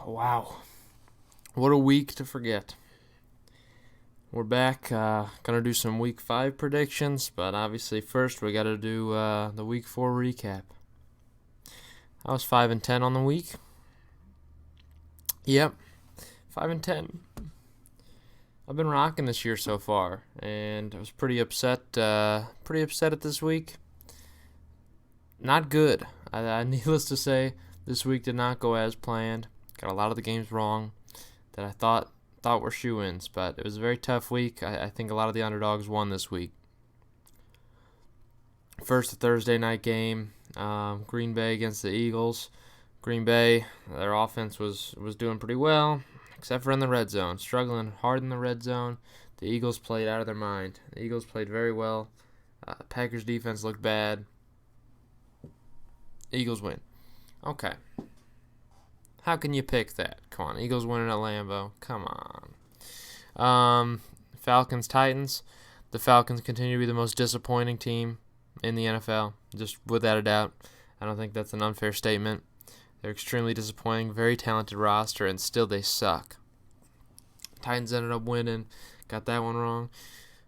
Wow. What a week to forget. We're back. Gonna do some week 5 predictions, but obviously first we gotta do the week 4 recap. I was 5-10 on the week. Yep, 5-10. I've been rocking this year so far, and I was pretty upset. Pretty upset at this week. Not good. Needless to say, this week did not go as planned. Got a lot of the games wrong that I thought were shoe-ins, but it was a very tough week. I think a lot of the underdogs won this week. First, the Thursday night game, Green Bay against the Eagles. Green Bay, their offense was doing pretty well, except for in the red zone. Struggling hard in the red zone. The Eagles played out of their mind. The Eagles played very well. Packers defense looked bad. Eagles win. Okay. How can you pick that? Come on, Eagles winning at Lambeau. Come on. Falcons, Titans. The Falcons continue to be the most disappointing team in the NFL, just without a doubt. I don't think that's an unfair statement. They're extremely disappointing, very talented roster, and still they suck. Titans ended up winning. Got that one wrong.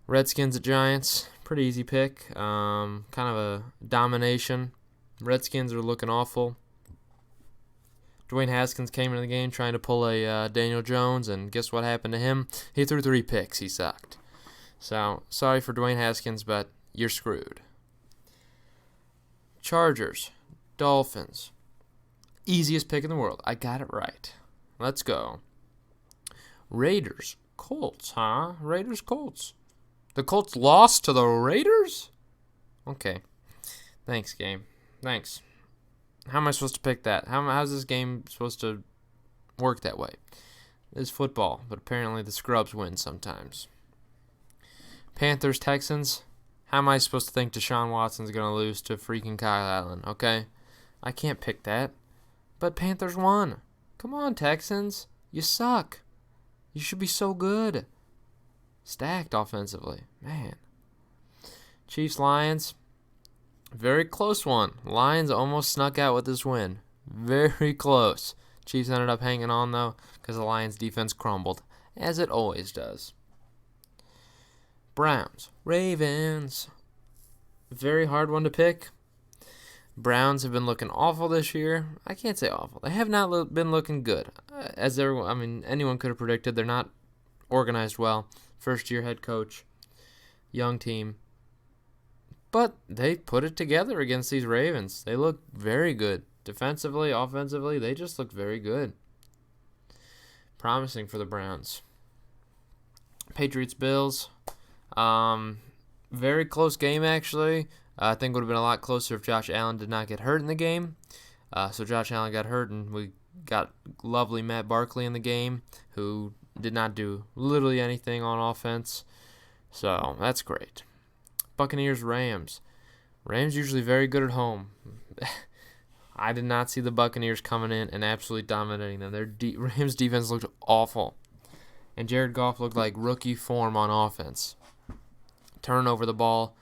Redskins at Giants. Pretty easy pick. Kind of a domination. Redskins are looking awful. Dwayne Haskins came into the game trying to pull a Daniel Jones, and guess what happened to him? He threw 3 picks. He sucked. So, sorry for Dwayne Haskins, but you're screwed. Chargers, Dolphins. Easiest pick in the world. I got it right. Let's go. Raiders, Colts, huh? Raiders, Colts. The Colts lost to the Raiders? Okay. Thanks, game. Thanks. How am I supposed to pick that? How's this game supposed to work that way? It's football, but apparently the scrubs win sometimes. Panthers, Texans. How am I supposed to think Deshaun Watson's going to lose to freaking Kyle Allen, okay? I can't pick that. But Panthers won. Come on, Texans. You suck. You should be so good. Stacked offensively. Man. Chiefs, Lions. Very close one. Lions almost snuck out with this win. Very close. Chiefs ended up hanging on, though, because the Lions' defense crumbled, as it always does. Browns. Ravens. Very hard one to pick. Browns have been looking awful this year. I can't say awful. They have not been looking good. Anyone could have predicted. They're not organized well. First-year head coach. Young team. But they put it together against these Ravens. They look very good. Defensively, offensively, they just look very good. Promising for the Browns. Patriots, Bills. Very close game, actually. I think it would have been a lot closer if Josh Allen did not get hurt in the game. So Josh Allen got hurt, and we got lovely Matt Barkley in the game, who did not do literally anything on offense. So that's great. Buccaneers, Rams. Rams usually very good at home. I did not see the Buccaneers coming in and absolutely dominating them. Their Rams defense looked awful. And Jared Goff looked like rookie form on offense. Turn over the ball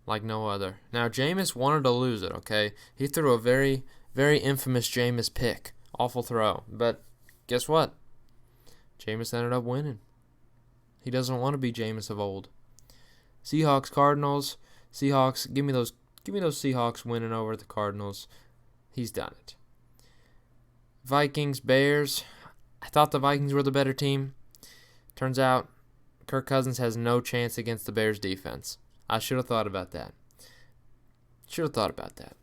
like no other. Now, Jameis wanted to lose it, okay? He threw a very, very infamous Jameis pick. Awful throw. But guess what? Jameis ended up winning. He doesn't want to be Jameis of old. Seahawks, Cardinals. Seahawks, give me those Seahawks winning over the Cardinals. He's done it. Vikings, Bears. I thought the Vikings were the better team. Turns out Kirk Cousins has no chance against the Bears defense. I should have thought about that.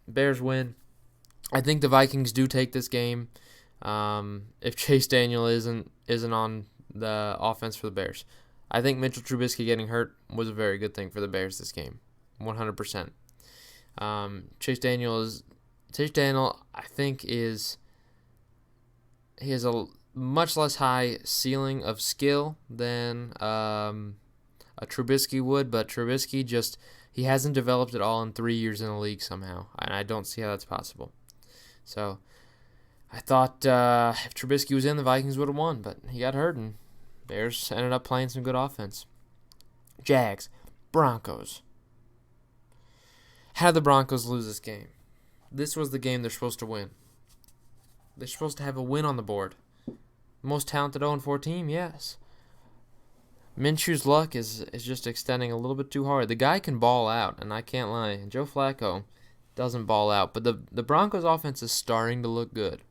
Bears win. I think the Vikings do take this game. If Chase Daniel isn't on the offense for the Bears. I think Mitchell Trubisky getting hurt was a very good thing for the Bears this game. 100%. Chase Daniel, I think, he has a much less high ceiling of skill than a Trubisky would, but Trubisky he hasn't developed at all in 3 years in the league somehow, and I don't see how that's possible. So I thought if Trubisky was in, the Vikings would have won, but he got hurt, and Bears ended up playing some good offense. Jags, Broncos. How did the Broncos lose this game? This was the game they're supposed to win. They're supposed to have a win on the board. Most talented 0-4 team, yes. Minshew's luck is just extending a little bit too hard. The guy can ball out, and I can't lie. Joe Flacco doesn't ball out, but the Broncos offense is starting to look good.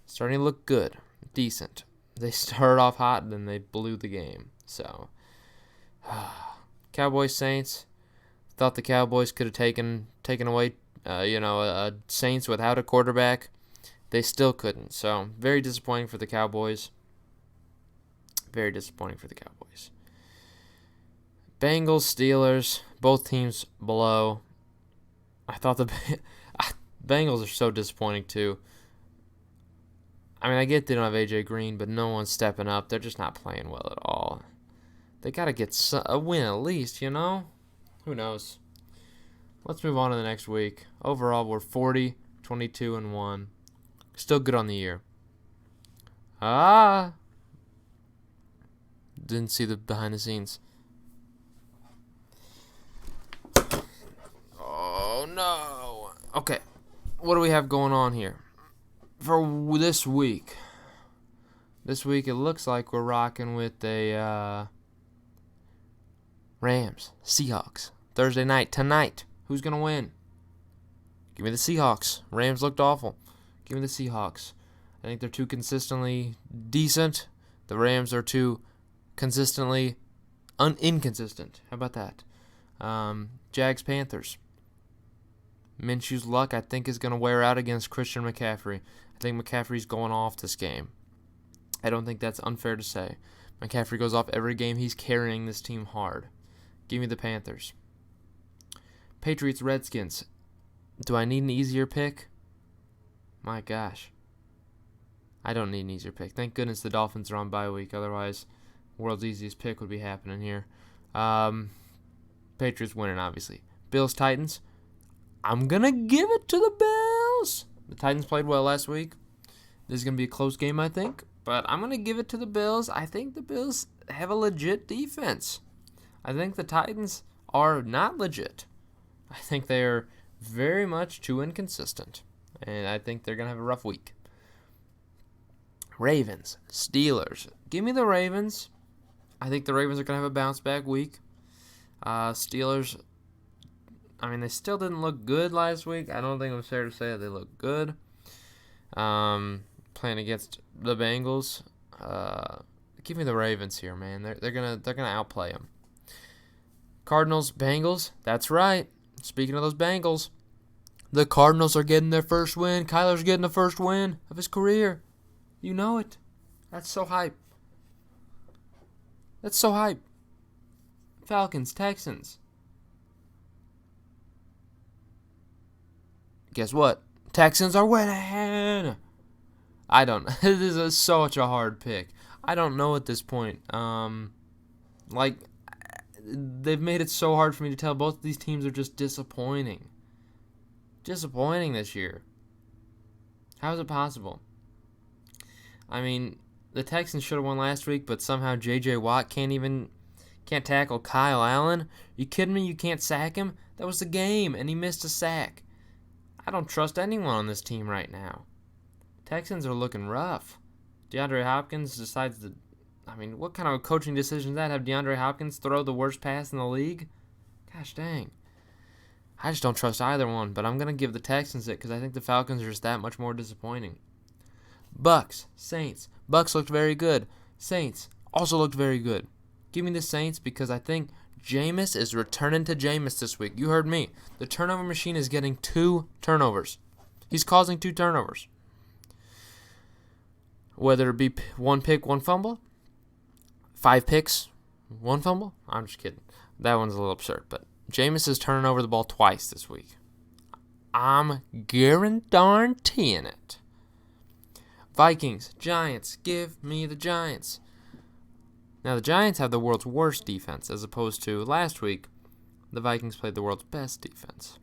Starting to look good, decent. They started off hot, and then they blew the game. So, Cowboys Saints. Thought the Cowboys could have taken away, a Saints without a quarterback. They still couldn't. So, very disappointing for the Cowboys. Very disappointing for the Cowboys. Bengals, Steelers, both teams below. I thought the Bengals are so disappointing too. I mean, I get they don't have A.J. Green, but no one's stepping up. They're just not playing well at all. They got to get a win at least, you know? Who knows? Let's move on to the next week. Overall, we're 40, 22, and 1. Still good on the year. Didn't see the behind the scenes. Oh, no. Okay. What do we have going on here? For this week. This week, it looks like we're rocking with a Rams, Seahawks. Thursday night, tonight. Who's going to win? Give me the Seahawks. Rams looked awful. Give me the Seahawks. I think they're too consistently decent. The Rams are too consistently inconsistent. How about that? Jags, Panthers. Minshew's luck, I think, is going to wear out against Christian McCaffrey. I think McCaffrey's going off this game. I don't think that's unfair to say. McCaffrey goes off every game. He's carrying this team hard. Give me the Panthers. Patriots, Redskins. Do I need an easier pick? My gosh. I don't need an easier pick. Thank goodness the Dolphins are on bye week. Otherwise, world's easiest pick would be happening here. Patriots winning, obviously. Bills, Titans. I'm going to give it to the Bills. The Titans played well last week. This is going to be a close game, I think. But I'm going to give it to the Bills. I think the Bills have a legit defense. I think the Titans are not legit. I think they are very much too inconsistent. And I think they're going to have a rough week. Ravens, Steelers. Give me the Ravens. I think the Ravens are going to have a bounce-back week. Steelers, I mean, they still didn't look good last week. I don't think it was fair to say that they look good. Playing against the Bengals. Give me the Ravens here, man. They're gonna outplay them. Cardinals, Bengals. That's right. Speaking of those Bengals, the Cardinals are getting their first win. Kyler's getting the first win of his career. You know it. That's so hype. That's so hype. Falcons, Texans. Guess what? Texans are winning. I don't. This is such a hard pick. I don't know at this point. They've made it so hard for me to tell. Both of these teams are just disappointing. Disappointing this year. How is it possible? I mean, the Texans should have won last week, but somehow J.J. Watt can't tackle Kyle Allen. Are you kidding me? You can't sack him? That was the game, and he missed a sack. I don't trust anyone on this team right now. Texans are looking rough. DeAndre Hopkins decides to... I mean, what kind of coaching decision is that? Have DeAndre Hopkins throw the worst pass in the league? Gosh dang. I just don't trust either one, but I'm going to give the Texans it because I think the Falcons are just that much more disappointing. Bucks, Saints. Bucks looked very good. Saints also looked very good. Give me the Saints because I think Jameis is returning to Jameis this week. You heard me. The turnover machine is getting 2 turnovers. He's causing 2 turnovers. Whether it be 1 pick, 1 fumble, 5 picks, 1 fumble. I'm just kidding. That one's a little absurd. But Jameis is turning over the ball twice this week. I'm guaranteeing it. Vikings, Giants. Give me the Giants. Now, the Giants have the world's worst defense, as opposed to last week, the Vikings played the world's best defense.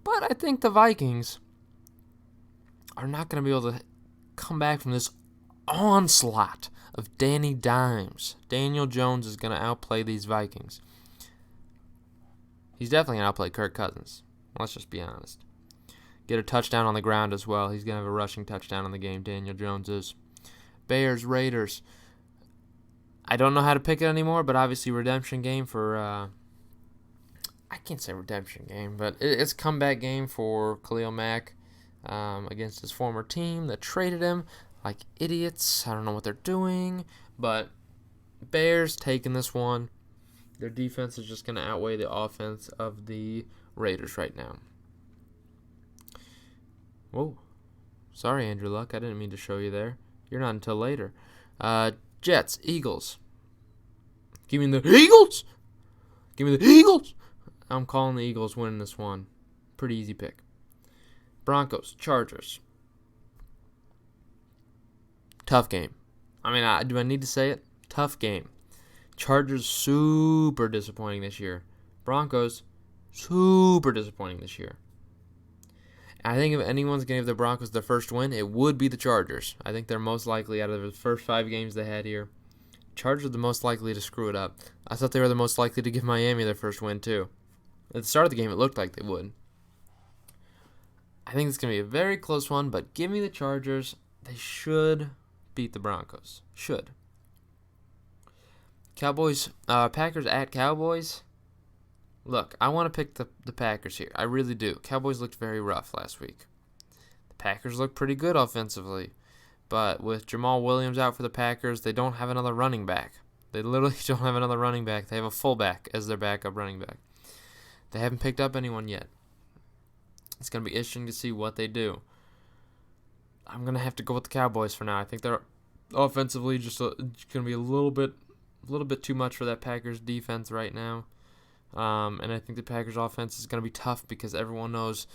But I think the Vikings are not going to be able to come back from this onslaught of Danny Dimes. Daniel Jones is going to outplay these Vikings. He's definitely going to outplay Kirk Cousins. Let's just be honest. get a touchdown on the ground as well. He's going to have a rushing touchdown in the game, Daniel Jones is. Bears, Raiders. I don't know how to pick it anymore, but obviously redemption game for, I can't say redemption game, but it's a comeback game for Khalil Mack against his former team that traded him like idiots. I don't know what they're doing, but Bears taking this one. Their defense is just going to outweigh the offense of the Raiders right now. Whoa. Sorry, Andrew Luck. I didn't mean to show you there. You're not until later. Jets, Eagles. Give me the Eagles! Give me the Eagles! I'm calling the Eagles winning this one. Pretty easy pick. Broncos, Chargers. Tough game. I mean, do I need to say it? Tough game. Chargers, super disappointing this year. Broncos, super disappointing this year. I think if anyone's going to give the Broncos the first win, it would be the Chargers. I think they're most likely out of the first 5 games they had here. Chargers are the most likely to screw it up. I thought they were the most likely to give Miami their first win, too. At the start of the game, it looked like they would. I think it's going to be a very close one, but give me the Chargers. They should beat the Broncos. Should. Cowboys, Packers at Cowboys. Look, I want to pick the Packers here. I really do. Cowboys looked very rough last week. The Packers look pretty good offensively. But with Jamal Williams out for the Packers, they don't have another running back. They literally don't have another running back. They have a fullback as their backup running back. They haven't picked up anyone yet. It's going to be interesting to see what they do. I'm going to have to go with the Cowboys for now. I think they're offensively just going to be a little bit too much for that Packers defense right now. And I think the Packers offense is going to be tough because everyone knows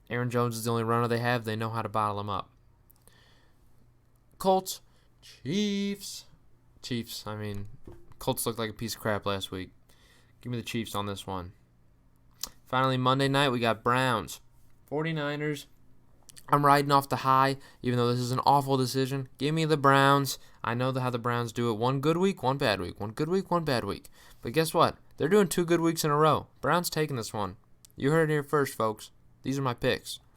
Aaron Jones is the only runner they have. They know how to bottle him up. Colts, Chiefs. I mean, Colts looked like a piece of crap last week. Give me the Chiefs on this one. Finally, Monday night, we got Browns, 49ers. I'm riding off the high, even though this is an awful decision. Give me the Browns. I know how the Browns do it. One good week, one bad week. One good week, one bad week. But guess what? They're doing 2 good weeks in a row. Browns taking this one. You heard it here first, folks. These are my picks.